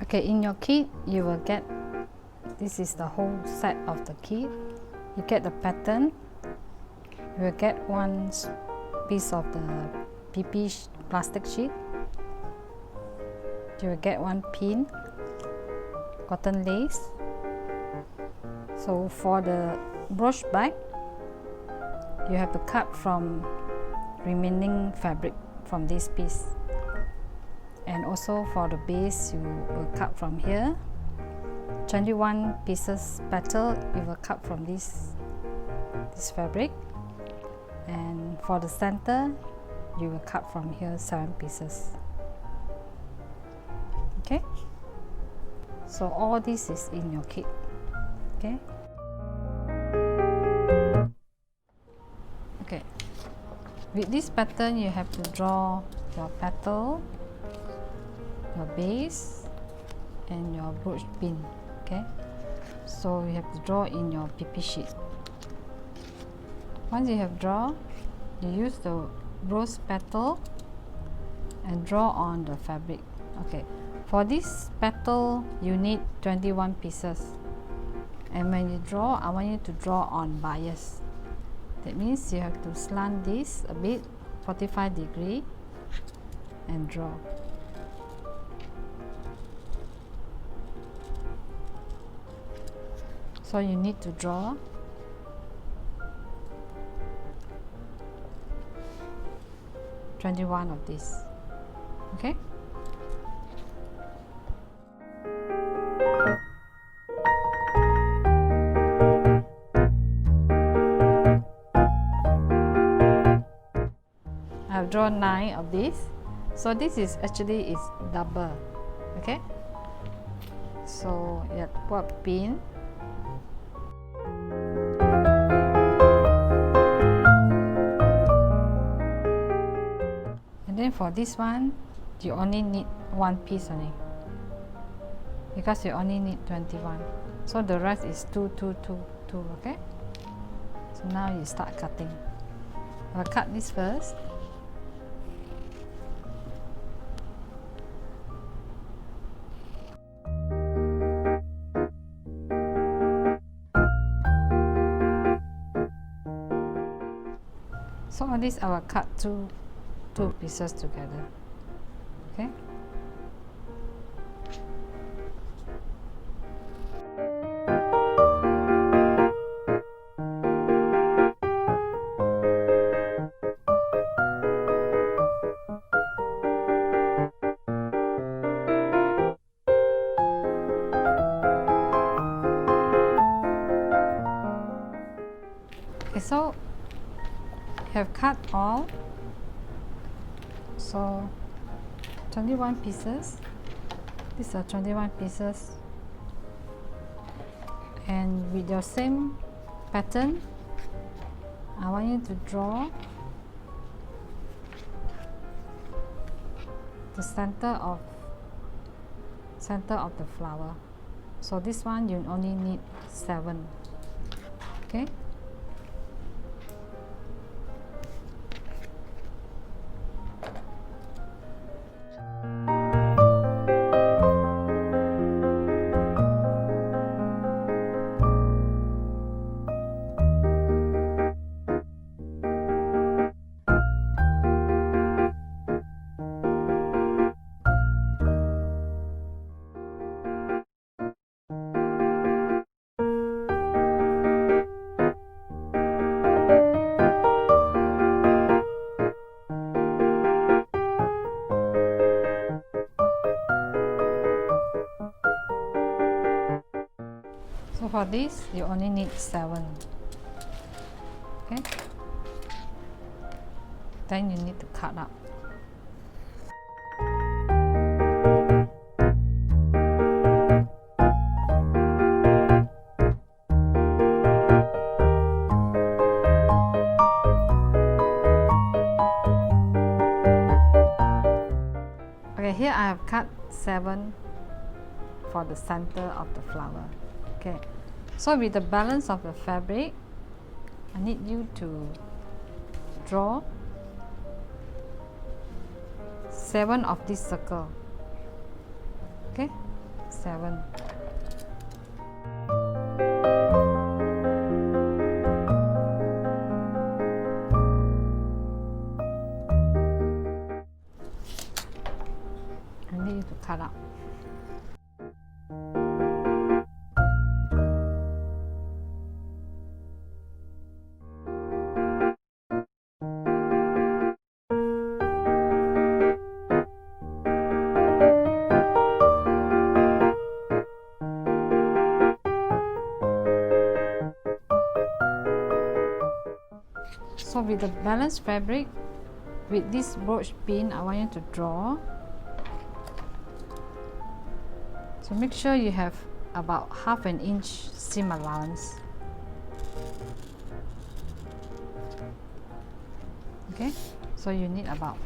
Okay, in your kit you will get, this is the whole set of the kit. You get the pattern, you will get one piece of the PP plastic sheet, you will get one pin, cotton lace. So for the brooch back, you have to cut from remaining fabric from this piece, and also for the base you will cut from here. 21 pieces petal you will cut from this fabric, and for the center you will cut from here 7 pieces. Okay, so all this is in your kit. Okay, with this pattern you have to draw your petal, your base, and your brooch pin. Okay, so you have to draw in your PP sheet. Once you have drawn, you use the rose petal and draw on the fabric. Okay, for this petal you need 21 pieces, and when you draw, I want you to draw on bias. That means you have to slant this a bit, 45 degree, and draw. So you need to draw (21) of this. Okay. I've drawn 9 of this. So this is actually is double. Okay. So you have to put a pin. And then for this one, you only need 1 piece only, because you only need 21. So the rest is 2, 2, 2, 2. Okay. So now you start cutting. I'll cut this first. So on this I will cut two pieces together. Okay. Okay, so have cut all, so 21 pieces. These are 21 pieces, and with your same pattern I want you to draw the center of the flower. So this one you only need 7. Okay. So for this you only need 7. Okay, then you need to cut up. Okay, here I have cut 7 for the center of the flower. Okay, so with the balance of the fabric, I need you to draw 7 of this circle. Okay, 7. I need you to cut out. So with the balanced fabric, with this brooch pin, I want you to draw. So make sure you have about ½ inch seam allowance. Okay, so you need about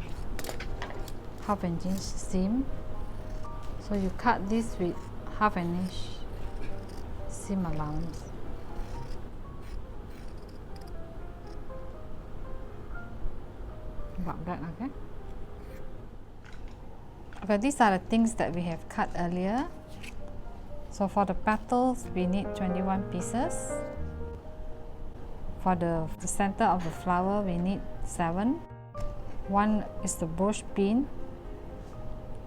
½ inch seam. So you cut this with ½ inch seam allowance. About that, okay? Okay, these are the things that we have cut earlier. So for the petals, we need 21 pieces. For the center of the flower, we need 7. One is the brooch pin.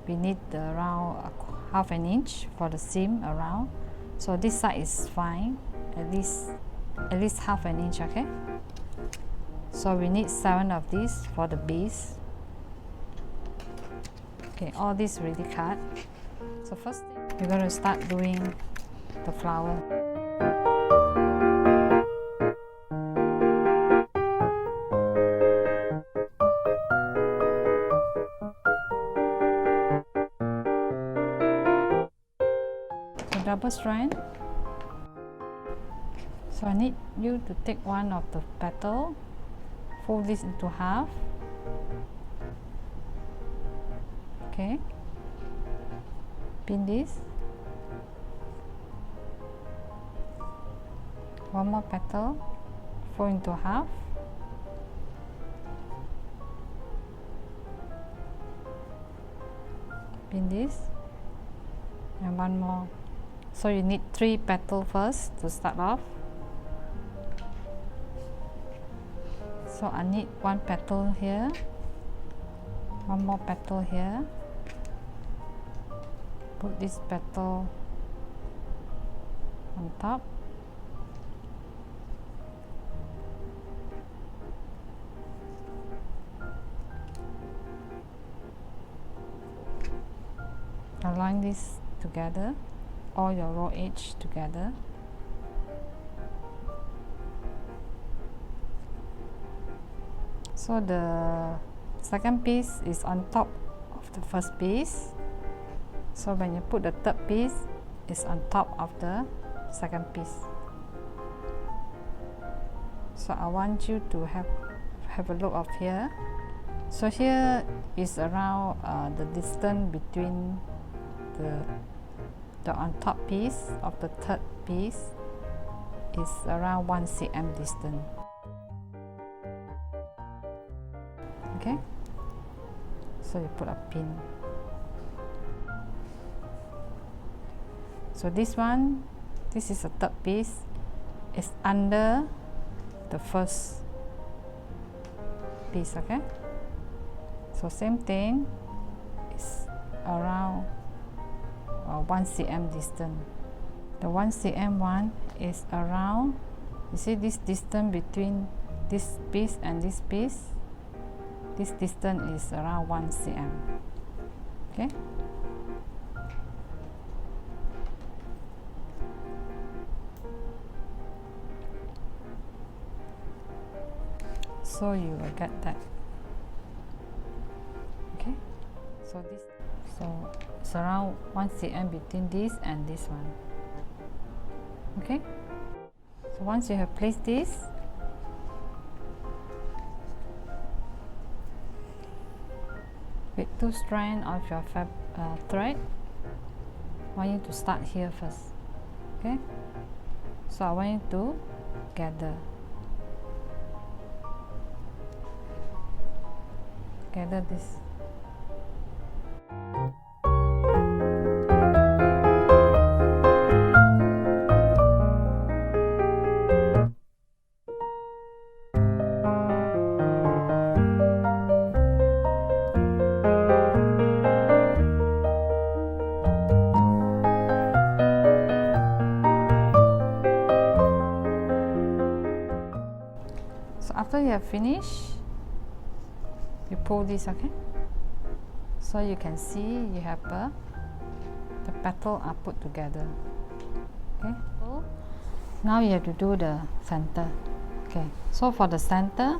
We need around ½ inch for the seam around. So this side is fine, at least ½ inch, okay? So we need 7 of these for the base. Okay, all this already cut. So first thing, we're going to start doing the flower. So double strand. So I need you to take one of the petal, fold this into half. Okay, pin this. One more petal, fold into half. Pin this, and one more. So you need 3 petals first to start off. So I need 1 petal here, 1 more petal here. Put this petal on top. Align this together, all your raw edge together. So the second piece is on top of the first piece. So when you put the third piece, it's on top of the second piece. So I want you to have a look of here. So here is around the distance between the on top piece of the third piece is around 1 cm distance. Okay, so you put a pin. So this one, this is a third piece, is under the first piece. Okay, so same thing, is around 1 cm distance. The 1 cm one is around, you see this distance between this piece and this piece, this distance is around 1 cm. Okay, so you will get that. Okay, so it's around 1 cm between this and this one. Okay, so once you have placed this, with 2 strands of your thread, I want you to start here first. Okay, so I want you to gather this. So after you have finished, you pull this, okay? So you can see you have the petal are put together. Okay. Now you have to do the center. Okay. So for the center,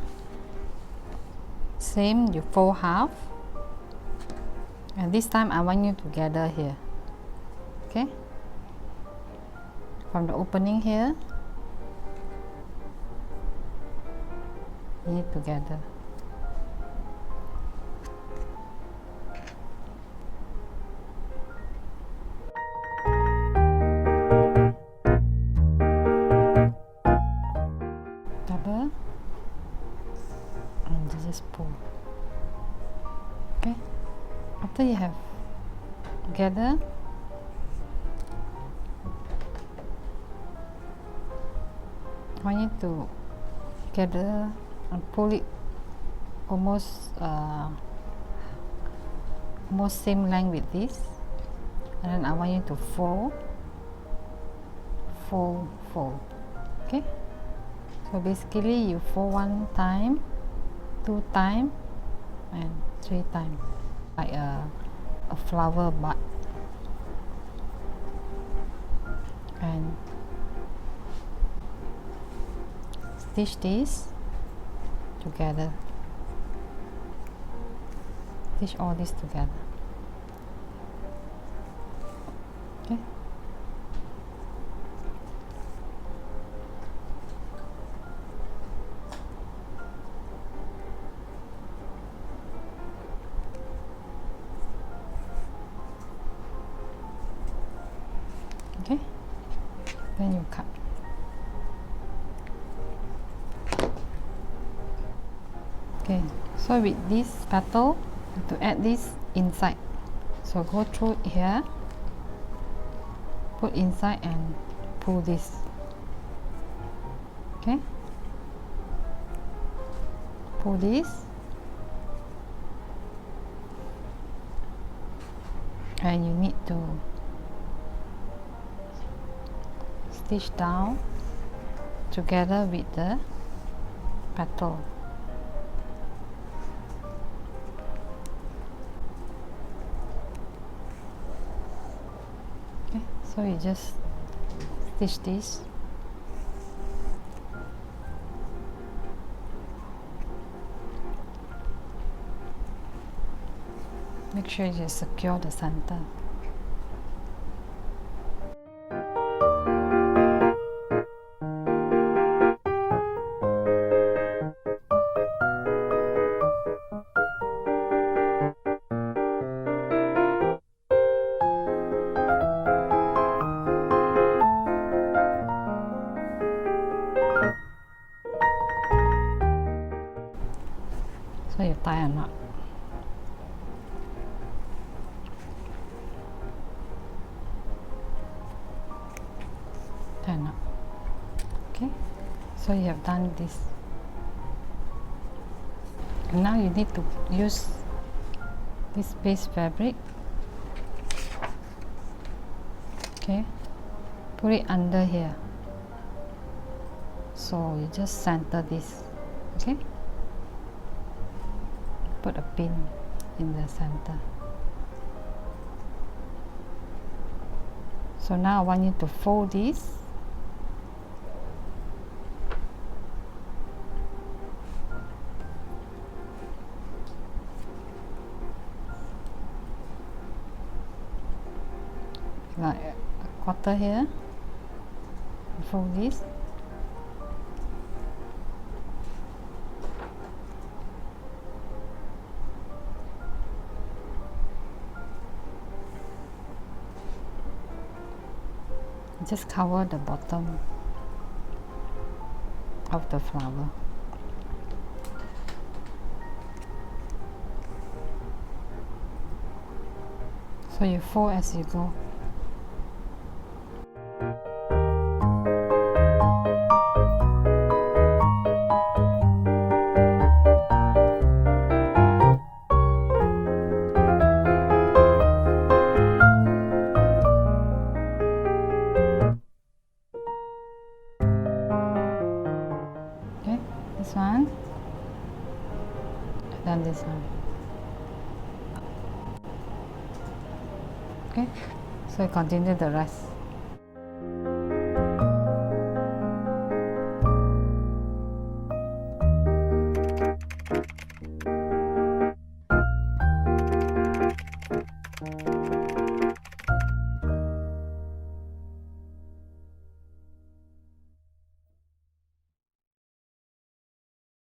same, you fold half, and this time I want you to gather here. Okay. From the opening here, you need to gather. Double, and you just pull. Okay. After you have gathered, I want you to gather and pull it almost same length with this, and then I want you to fold. Okay. So basically you fold 1 time, 2 time, and 3 time, like a flower bud. And stitch this together. Stitch all this together. Okay. Okay. Then you cut. Okay, so with this petal, to add this inside. So go through here, put inside and pull this. Okay, pull this, and you need to stitch down together with the petal. Okay, so you just stitch this. Make sure you secure the center. So you tie a knot. Tie a knot. Okay, so you have done this. And now you need to use this base fabric. Okay, put it under here. So you just center this. Okay, put a pin in the center. So now I want you to fold this. Like a quarter here. Fold this. Just cover the bottom of the flower. So you fold as you go. This one, and then this one. Okay, so I continue the rest.